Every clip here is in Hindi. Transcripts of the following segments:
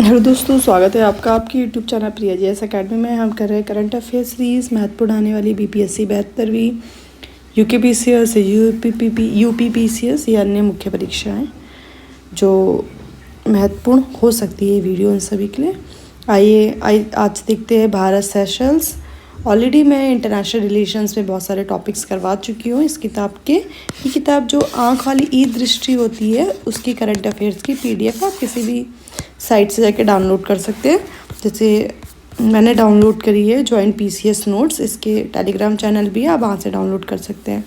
हेलो दोस्तों, स्वागत है आपका आपकी YouTube channel Priya G S academy में। हम कर रहे हैं करंट अफेयर सीरीज़, महत्वपूर्ण आने वाली बीपीएससी 72वीं, यूकेपीसीएस, यूपीपीसीएस या अन्य मुख्य परीक्षाएं जो महत्वपूर्ण हो सकती है। वीडियो उन सभी के लिए। आइए आज देखते हैं भारत सेशल्स। ऑलरेडी मैं इंटरनेशनल रिलेशंस में बहुत सारे टॉपिक्स करवा चुकी हूँ इस किताब के। ये किताब जो आँख वाली ई दृष्टि होती है उसकी करंट अफेयर्स की पीडीएफ आप किसी भी साइट से जाके डाउनलोड कर सकते हैं। जैसे मैंने डाउनलोड करी है जॉइंट पीसीएस नोट्स, इसके टेलीग्राम चैनल भी है, आप वहाँ से डाउनलोड कर सकते हैं।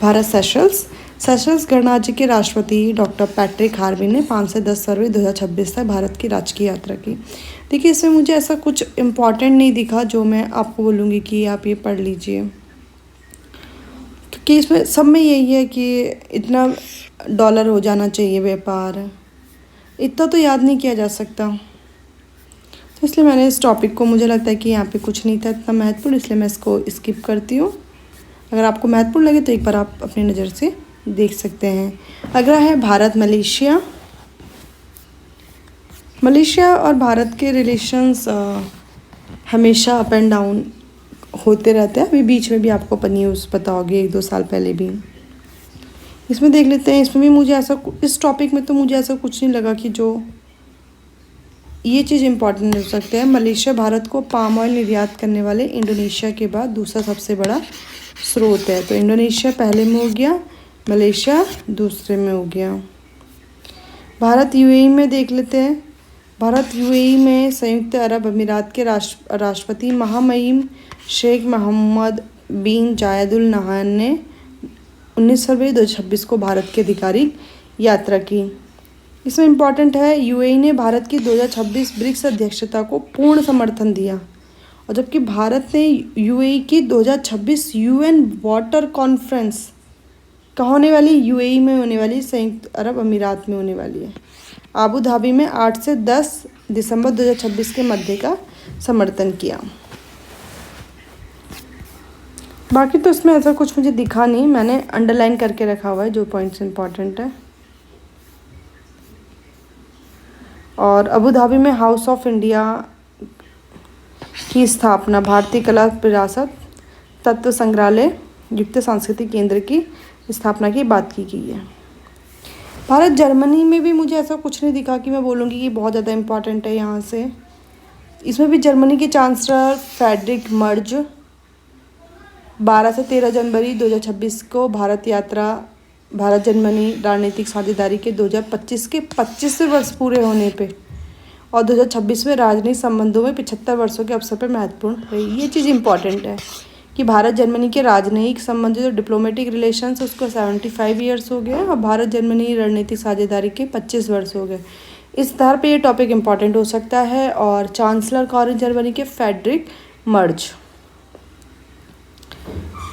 भारत सेशल्स गणराज्य के राष्ट्रपति डॉक्टर पैट्रिक हार्वी ने 5 से 10 फरवरी 2026 तक भारत की राजकीय यात्रा की। देखिए, इसमें मुझे ऐसा कुछ इम्पॉर्टेंट नहीं दिखा जो मैं आपको बोलूँगी कि आप ये पढ़ लीजिए, क्योंकि इसमें सब में यही है कि इतना डॉलर हो जाना चाहिए व्यापार, इतना तो याद नहीं किया जा सकता। तो इसलिए मैंने इस टॉपिक को, मुझे लगता है कि यहाँ पे कुछ नहीं था इतना महत्वपूर्ण, इसलिए मैं इसको स्किप करती हूँ। अगर आपको महत्वपूर्ण लगे तो एक बार आप अपनी नज़र से देख सकते हैं। अगला है भारत मलेशिया और भारत के रिलेशंस हमेशा अप एंड डाउन होते रहते हैं। अभी बीच में भी आपको न्यूज़ पता होगी 1-2 साल पहले भी। इसमें देख लेते हैं। इसमें भी मुझे ऐसा, इस टॉपिक में तो मुझे ऐसा कुछ नहीं लगा कि जो ये चीज़ इम्पॉर्टेंट हो सकते हैं। मलेशिया भारत को पाम ऑयल निर्यात करने वाले इंडोनेशिया के बाद दूसरा सबसे बड़ा स्रोत है। तो इंडोनेशिया पहले में हो गया, मलेशिया दूसरे में हो गया। भारत यूएई में देख लेते हैं। भारत यूएई में संयुक्त अरब अमीरात के राष्ट्रपति महामहिम शेख मोहम्मद बिन जायदुल नहान ने 19 फरवरी 2026 को भारत की आधिकारिक यात्रा की। इसमें इम्पॉर्टेंट है, यूएई ने भारत की 2026 ब्रिक्स अध्यक्षता को पूर्ण समर्थन दिया, और जबकि भारत ने यूएई की 2026 यूएन वाटर कॉन्फ्रेंस कहाँ होने वाली, यूएई में होने वाली, संयुक्त अरब अमीरात में होने वाली है, आबू धाबी में 8 से 10 दिसंबर 2026 के मध्य का समर्थन किया। बाकी तो इसमें ऐसा कुछ मुझे दिखा नहीं, मैंने अंडरलाइन करके रखा हुआ है जो पॉइंट्स इंपॉर्टेंट है। और अबू धाबी में हाउस ऑफ इंडिया की स्थापना, भारतीय कला विरासत तत्व संग्रहालय युक्त सांस्कृतिक केंद्र की स्थापना की बात की गई है। भारत जर्मनी में भी मुझे ऐसा कुछ नहीं दिखा कि मैं बोलूँगी कि बहुत ज़्यादा इम्पॉर्टेंट है यहाँ से। इसमें भी जर्मनी के चांसलर फ्रेडरिक मर्ज 12 से 13 जनवरी 2026 को भारत जर्मनी रणनीतिक साझेदारी के 2025 के 25वें वर्ष पूरे होने पे और 2026 में राजनीतिक संबंधों में 75 वर्षों के अवसर पर महत्वपूर्ण रही। ये चीज़ इंपॉर्टेंट है कि भारत जर्मनी के राजनयिक संबंध जो डिप्लोमेटिक रिलेशंस उसको 75 ईयर्स हो गए और भारत जर्मनी रणनीतिक साझेदारी के 25 वर्ष हो गए। इस आधार पे ये टॉपिक इंपॉर्टेंट हो सकता है। और चांसलर कौन जर्मनी के, फ्रेडरिक मर्ज।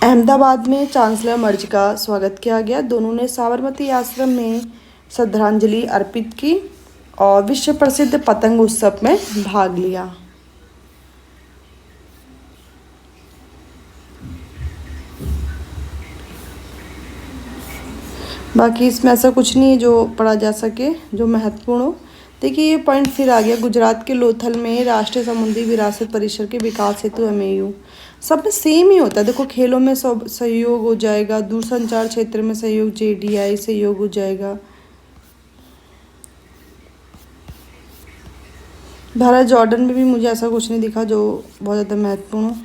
अहमदाबाद में चांसलर मर्ज का स्वागत किया गया। दोनों ने साबरमती आश्रम में श्रद्धांजलि अर्पित की और विश्व प्रसिद्ध पतंग उत्सव में भाग लिया। बाकी इसमें ऐसा कुछ नहीं है जो पढ़ा जा सके जो महत्वपूर्ण हो। देखिए, ये पॉइंट फिर आ गया, गुजरात के लोथल में राष्ट्रीय समुद्री विरासत परिसर के विकास हेतु एमओयू। सब में सेम ही होता है। देखो, खेलों में सब सहयोग हो जाएगा, दूरसंचार क्षेत्र में सहयोग, जेडीआई सहयोग हो जाएगा। भारत जॉर्डन में भी मुझे ऐसा कुछ नहीं दिखा जो बहुत ज़्यादा महत्वपूर्ण हो।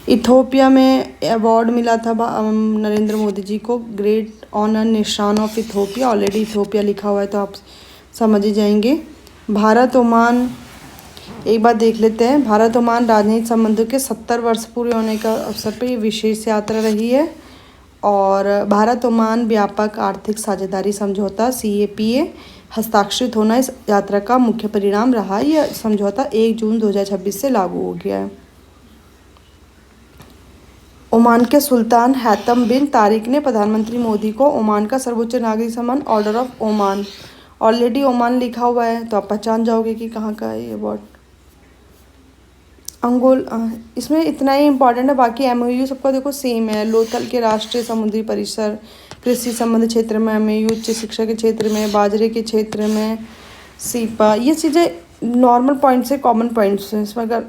इथोपिया में अवार्ड मिला था नरेंद्र मोदी जी को, ग्रेट ऑनर निशान ऑफ इथोपिया। ऑलरेडी इथोपिया लिखा हुआ है तो आप समझ ही जाएंगे। भारत ओमान, एक बार देख लेते हैं। भारत ओमान राजनीतिक संबंधों के 70 वर्ष पूरे होने का अवसर पर ये विशेष यात्रा रही है। और भारत ओमान व्यापक आर्थिक साझेदारी समझौता CAPA हस्ताक्षरित होना इस यात्रा का मुख्य परिणाम रहा। यह समझौता 1 जून 2026 से लागू हो गया है। ओमान के सुल्तान हैतम बिन तारिक ने प्रधानमंत्री मोदी को ओमान का सर्वोच्च नागरिक सम्मान order of Oman, already Oman लिखा हुआ है तो आप पहचान जाओगे कि कहाँ का है ये अवार्ड। इसमें इतना ही इम्पोर्टेंट है, बाकी एमओयू सबका देखो सेम है। लोथल के राष्ट्रीय समुद्री परिसर, कृषि संबंध क्षेत्र में एमओयू, उच्च शिक्षा के क्षेत्र में, बाजरे के क्षेत्र में सीपा, ये चीज़ें नॉर्मल पॉइंट्स से, कॉमन पॉइंट्स हैं। इसमें अगर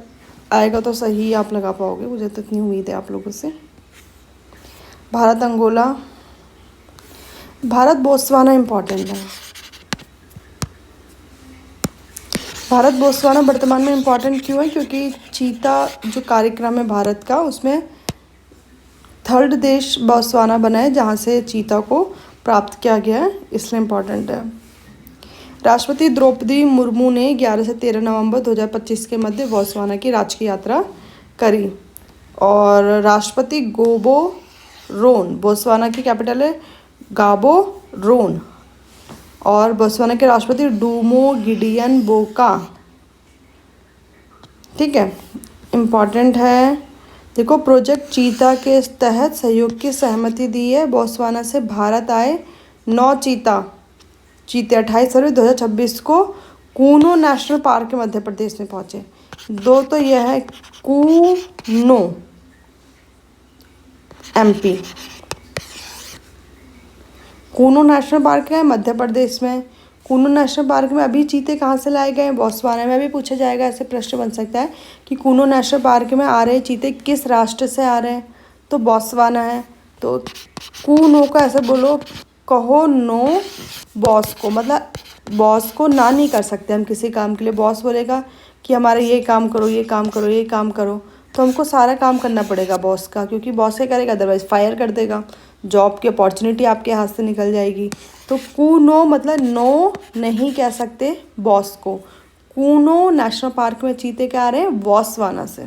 आएगा तो सही आप लगा पाओगे, मुझे तो इतनी उम्मीद है आप लोगों से। Bharat Angola, Bharat Botswana important है। भारत बोत्सवाना वर्तमान में इम्पॉर्टेंट क्यों है? क्योंकि चीता जो कार्यक्रम है भारत का, उसमें थर्ड देश बोत्सवाना बना है जहाँ से चीता को प्राप्त किया गया है, इसलिए इम्पॉर्टेंट है। राष्ट्रपति द्रौपदी मुर्मू ने 11 से 13 नवंबर 2025 के मध्य बोत्सवाना की राजकीय यात्रा करी। और राष्ट्रपति गोबो रोन, बोत्सवाना की कैपिटल है गाबो रोन, और बोत्सवाना के राष्ट्रपति डूमो गिडियन बोका। ठीक है, इम्पॉर्टेंट है। देखो, प्रोजेक्ट चीता के तहत सहयोग की सहमति दी है। बोत्सवाना से भारत आए 9 चीते 28 फरवरी 2026 को कूनो नेशनल पार्क के मध्य प्रदेश में पहुंचे। 2 तो यह है Kuno MP, Kuno national park है मध्य प्रदेश में। कूनो नेशनल पार्क में अभी चीते कहाँ से लाए गए हैं? बोत्सवाना में। अभी पूछा जाएगा, ऐसे प्रश्न बन सकता है कि कूनो नेशनल पार्क में आ रहे चीते किस राष्ट्र से आ रहे हैं, तो बोत्सवाना है। तो कूनो का ऐसे बोलो, कहो नो बॉस को, मतलब बॉस को ना नहीं कर सकते हम किसी काम के लिए। बॉस बोलेगा कि हमारा ये काम करो, ये काम करो, ये काम करो, तो हमको सारा काम करना पड़ेगा बॉस का, क्योंकि बॉस क्या करेगा, अदरवाइज फायर कर देगा, जॉब की अपॉर्चुनिटी आपके हाथ से निकल जाएगी। तो कूनो मतलब नो नहीं कह सकते बॉस को। कूनो नेशनल पार्क में चीते क्या आ रहे हैं? बोत्सवाना से।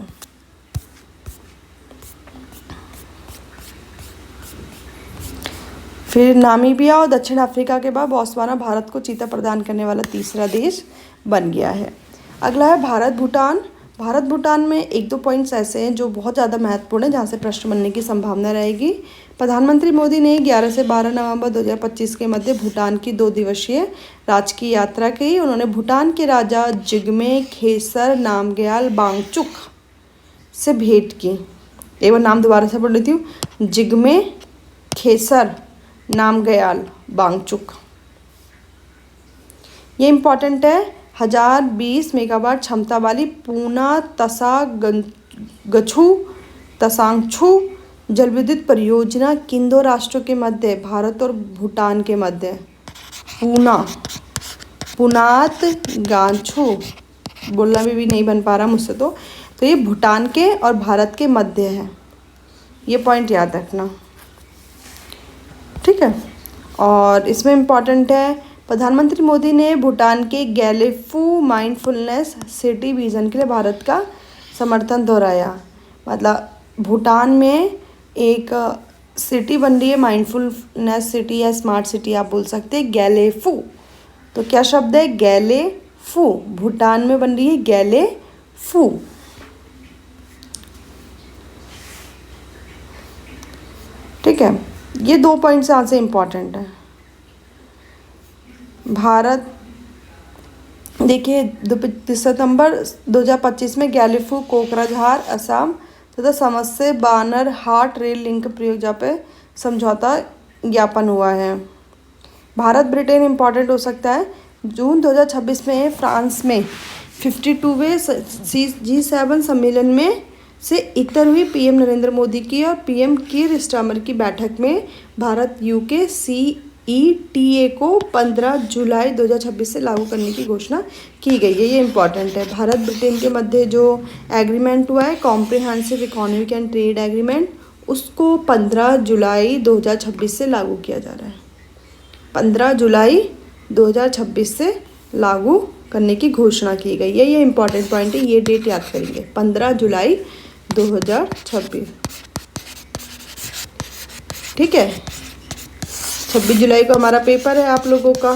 फिर नामीबिया और दक्षिण अफ्रीका के बाद बोत्सवाना भारत को चीता प्रदान करने वाला तीसरा देश बन गया है। अगला है भारत भूटान। भारत भूटान में 1-2 पॉइंट्स ऐसे हैं जो बहुत ज़्यादा महत्वपूर्ण है, जहाँ से प्रश्न बनने की संभावना रहेगी। प्रधानमंत्री मोदी ने 11 से 12 नवंबर 2025 के मध्य भूटान की 2 दिवसीय राजकीय यात्रा की। उन्होंने भूटान के राजा जिग्मे खेसर नामग्याल वांगचुक से भेंट की। एक बार नाम दोबारा से पढ़ लेती हूँ, जिग्मे खेसर नामग्याल वांगचुक। ये इम्पॉर्टेंट है। 1020 मेगावाट क्षमता वाली पूना तसागछू तसांगछू जलविद्युत परियोजना किन 2 राष्ट्रों के मध्य? भारत और भूटान के मध्य। पुनात गांछू बोलना भी नहीं बन पा रहा मुझसे, तो ये भूटान के और भारत के मध्य है, ये पॉइंट याद रखना। ठीक है, और इसमें इम्पॉर्टेंट है, प्रधानमंत्री मोदी ने भूटान के गैलेफू माइंडफुलनेस सिटी विजन के लिए भारत का समर्थन दोहराया। मतलब भूटान में एक सिटी बन रही है, माइंडफुलनेस सिटी या स्मार्ट सिटी आप बोल सकते हैं, गैलेफू। तो क्या शब्द है? गैलेफू। भूटान में बन रही है गैलेफू। ठीक है, ये 2 पॉइंट्स यहाँ से इम्पॉर्टेंट है। भारत देखिए, सितंबर 2025 में गैलीफू कोकराझार असम तथा समस्या बानर हाट रेल लिंक परियोजना पे समझौता ज्ञापन हुआ है। भारत ब्रिटेन इम्पॉर्टेंट हो सकता है। जून 2026 में फ्रांस में 52वें G7 सम्मेलन में से इतर हुई पीएम नरेंद्र मोदी की और पीएम कीर स्टारमर की बैठक में भारत यूके CETA को 15 जुलाई 2026 से लागू करने की घोषणा की गई है। ये इम्पॉर्टेंट है। भारत ब्रिटेन के मध्य जो एग्रीमेंट हुआ है, comprehensive economic and trade agreement, उसको 15 जुलाई 2026 से लागू किया जा रहा है। 15 जुलाई 2026 से लागू करने की घोषणा की गई है। ये इम्पॉर्टेंट पॉइंट है, ये डेट याद करेंगे, 15 जुलाई 2026। ठीक है, 26 जुलाई को हमारा पेपर है आप लोगों का,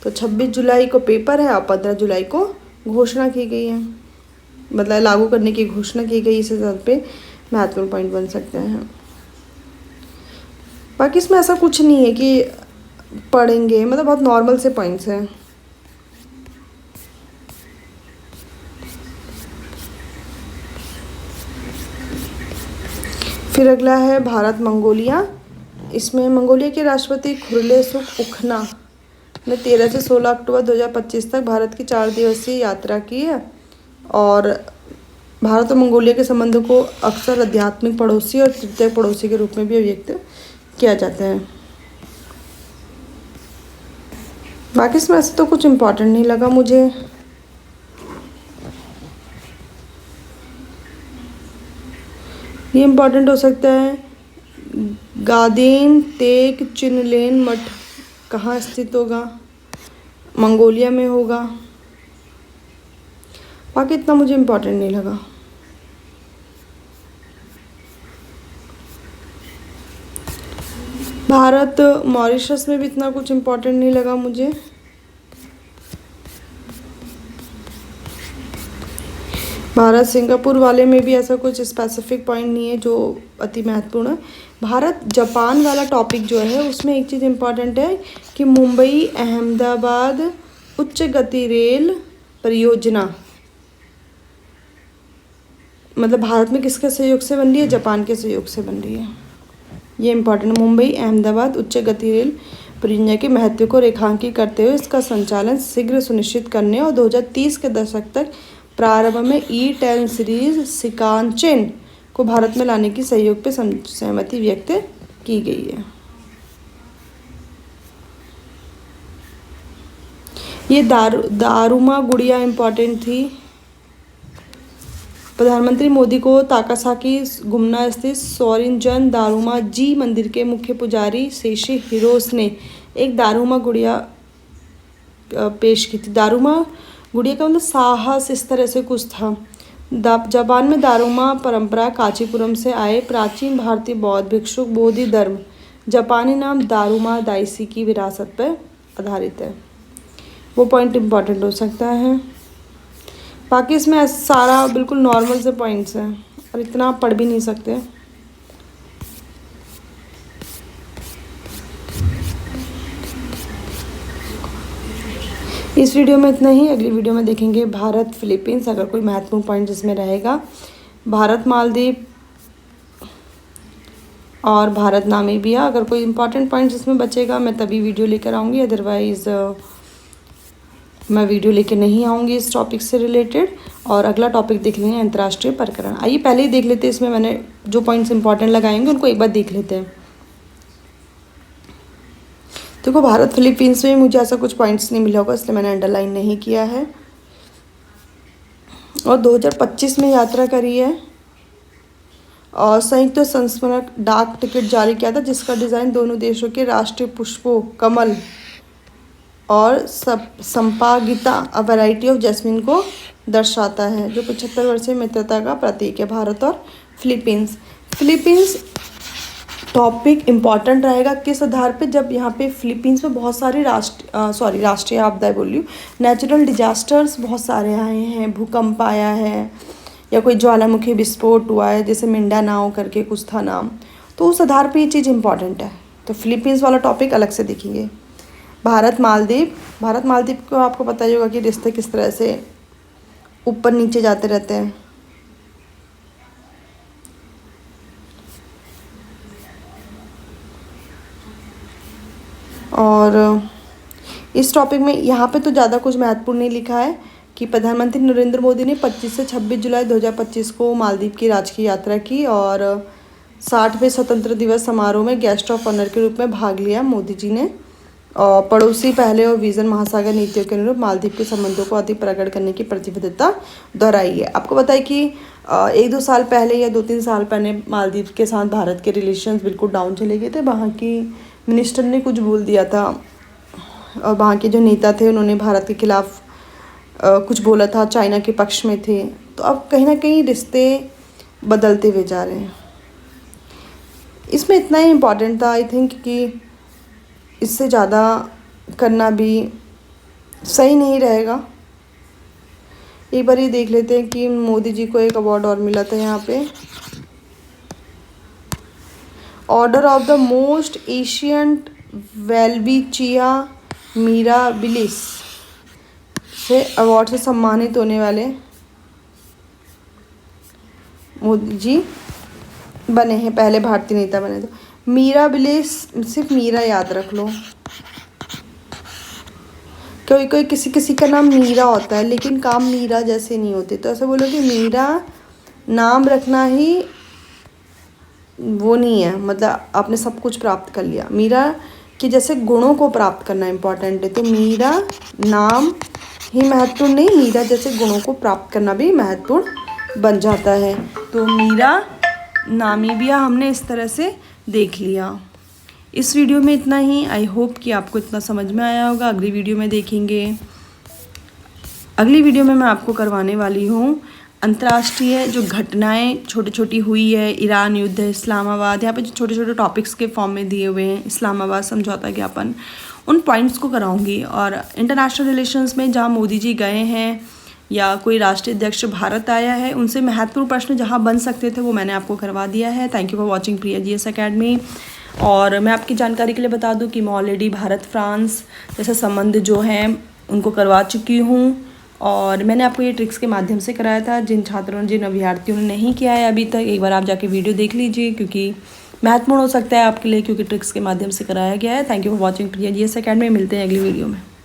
तो 26 जुलाई को पेपर है और 15 जुलाई को घोषणा की गई है, मतलब लागू करने की घोषणा की गई। इस हिसाब पे महत्वपूर्ण पॉइंट बन सकते हैं। बाकी इसमें ऐसा कुछ नहीं है कि पढ़ेंगे, मतलब बहुत नॉर्मल से पॉइंट्स हैं। फिर अगला है भारत मंगोलिया। इसमें मंगोलिया के राष्ट्रपति खुरलेसुख उखना ने 13 से 16 अक्टूबर 2025 तक भारत की 4 दिवसीय यात्रा की है। और भारत और मंगोलिया के संबंधों को अक्सर आध्यात्मिक पड़ोसी और तृतीय पड़ोसी के रूप में भी अभिव्यक्त किया जाता है। बाकी इसमें ऐसे तो कुछ इम्पोर्टेंट नहीं लगा मुझे। ये इम्पोर्टेंट हो सकता है, गादेन तेग चिनलेन मठ कहाँ स्थित होगा, मंगोलिया में होगा। बाकी इतना मुझे इम्पोर्टेंट नहीं लगा। भारत मॉरिशस में भी इतना कुछ इम्पोर्टेंट नहीं लगा मुझे। भारत सिंगापुर वाले में भी ऐसा कुछ स्पेसिफिक पॉइंट नहीं है जो अति महत्वपूर्ण है। भारत जापान वाला टॉपिक जो है उसमें एक चीज़ इम्पॉर्टेंट है कि मुंबई अहमदाबाद उच्च गति रेल परियोजना मतलब भारत में किसके सहयोग से बन रही है, जापान के सहयोग से बन रही है। ये इम्पॉर्टेंट, मुंबई अहमदाबाद उच्च गति रेल परियोजना के महत्व को रेखांकित करते हुए इसका संचालन शीघ्र सुनिश्चित करने और 2030 के दशक तक प्रारंभ में E10 सीरीज शिकानचेन को भारत में लाने की सहयोग पे सहमति व्यक्त की गई है। ये दारुमा गुड़िया इम्पॉर्टेंट थी। प्रधानमंत्री मोदी को ताकासाकी गुमना स्थित सोरिनजन दारुमा जी मंदिर के मुख्य पुजारी सेशी हिरोस ने एक दारुमा गुड़िया पेश की थी। दारुमा गुड़िया का मतलब साहस, इस तरह से कुछ था। जापान में दारुमा परंपरा कांचीपुरम से आए प्राचीन भारतीय बौद्ध भिक्षुक बोधि धर्म जापानी नाम दारुमा दाइसी की विरासत पर आधारित है। वो पॉइंट इम्पॉर्टेंट हो सकता है। बाकी इसमें सारा बिल्कुल नॉर्मल से पॉइंट्स हैं और इतना आप पढ़ भी नहीं सकते। इस वीडियो में इतना ही। अगली वीडियो में देखेंगे भारत फिलीपींस, अगर कोई महत्वपूर्ण पॉइंट जिसमें रहेगा, भारत मालदीव और भारत नामीबिया। अगर कोई इंपॉर्टेंट पॉइंट जिसमें बचेगा मैं तभी वीडियो लेकर आऊँगी, अदरवाइज़ मैं वीडियो लेके नहीं आऊँगी इस टॉपिक से रिलेटेड। और अगला टॉपिक देख लेंगे अंतर्राष्ट्रीय प्रकरण। आइए पहले ही देख लेते हैं, इसमें मैंने जो पॉइंट्स इंपॉर्टेंट लगाएंगे उनको एक बार देख लेते हैं। देखो भारत फिलीपींस में मुझे ऐसा कुछ पॉइंट्स नहीं मिला होगा इसलिए मैंने अंडरलाइन नहीं किया है। और 2025 में यात्रा करी है और संयुक्त संस्मरणक डाक टिकट जारी किया था जिसका डिज़ाइन दोनों देशों के राष्ट्रीय पुष्पों कमल और संपागिता अ वैरायटी ऑफ जैस्मिन को दर्शाता है, जो 75 वर्षीय मित्रता का प्रतीक है। भारत और फिलीपींस टॉपिक इम्पॉर्टेंट रहेगा किस आधार पे, जब यहाँ पे फिलीपींस में बहुत सारी राष्ट्रीय आपदाएं बोल रही हूँ, नेचुरल डिजास्टर्स बहुत सारे आए हैं, भूकंप आया है या कोई ज्वालामुखी विस्फोट हुआ है जैसे मिंडानाओ करके कुछ था नाम, तो उस आधार पे ये चीज़ इम्पॉर्टेंट है। तो फिलीपींस वाला टॉपिक अलग से देखेंगे। भारत मालदीव को आपको पता ही होगा कि रिश्ते किस तरह से ऊपर नीचे जाते रहते हैं। और इस टॉपिक में यहाँ पे तो ज़्यादा कुछ महत्वपूर्ण नहीं लिखा है कि प्रधानमंत्री नरेंद्र मोदी ने 25 से 26 जुलाई 2025 को मालदीव की राजकीय यात्रा की और 60वें स्वतंत्र दिवस समारोह में गेस्ट ऑफ ऑनर के रूप में भाग लिया। मोदी जी ने और पड़ोसी पहले और विजन महासागर नीतियों के अनुरूप मालदीव के संबंधों को अधिक प्रकट करने की प्रतिबद्धता दोहराई है। आपको पता है कि 1-2 साल पहले या 2-3 साल पहले मालदीव के साथ भारत के रिलेशंस बिल्कुल डाउन चले गए थे। वहाँ की मिनिस्टर ने कुछ बोल दिया था और वहाँ के जो नेता थे उन्होंने भारत के खिलाफ कुछ बोला था, चाइना के पक्ष में थे। तो अब कहीं ना कहीं रिश्ते बदलते हुए जा रहे हैं। इसमें इतना ही इम्पॉर्टेंट था आई थिंक कि इससे ज़्यादा करना भी सही नहीं रहेगा। एक बार ये देख लेते हैं कि मोदी जी को एक अवार्ड और मिला था यहाँ पे, order of the most ancient Welwitschia Mirabilis से अवार्ड से सम्मानित होने वाले मोदी जी बने हैं, पहले भारतीय नेता बने थे। मीरा बिले सिर्फ मीरा याद रख लो। कोई कोई किसी किसी का नाम मीरा होता है लेकिन काम मीरा जैसे नहीं होते, तो ऐसे बोलो कि मीरा नाम रखना ही वो नहीं है, मतलब आपने सब कुछ प्राप्त कर लिया। मीरा के जैसे गुणों को प्राप्त करना इम्पॉर्टेंट है, तो मीरा नाम ही महत्वपूर्ण नहीं, मीरा जैसे गुणों को प्राप्त करना भी महत्वपूर्ण बन जाता है। तो मीरा नामीबिया हमने इस तरह से देख लिया। इस वीडियो में इतना ही। आई होप कि आपको इतना समझ में आया होगा। अगली वीडियो में देखेंगे। अगली वीडियो में मैं आपको करवाने वाली हूँ अंतर्राष्ट्रीय जो घटनाएं छोटी छोटी हुई है, ईरान युद्ध, इस्लामाबाद, यहाँ पे जो छोटे छोटे टॉपिक्स के फॉर्म में दिए हुए हैं, इस्लामाबाद समझौता ज्ञापन, उन पॉइंट्स को कराऊंगी। और इंटरनेशनल रिलेशंस में जहाँ मोदी जी गए हैं या कोई राष्ट्रीय अध्यक्ष भारत आया है, उनसे महत्वपूर्ण प्रश्न जहाँ बन सकते थे वो मैंने आपको करवा दिया है। Thank you for watching Priya GS academy. और मैं आपकी जानकारी के लिए बता दूं कि मैं ऑलरेडी भारत फ्रांस जैसे संबंध जो हैं उनको करवा चुकी हूँ, और मैंने आपको ये ट्रिक्स के माध्यम से कराया था। जिन छात्रों जिन अभ्यर्थियों ने नहीं किया है अभी तक, एक बार आप जाके वीडियो देख लीजिए, क्योंकि महत्वपूर्ण हो सकता है आपके लिए, क्योंकि ट्रिक्स के माध्यम से कराया गया है। Thank you for watching Priya GS academy. मिलते हैं अगली वीडियो में।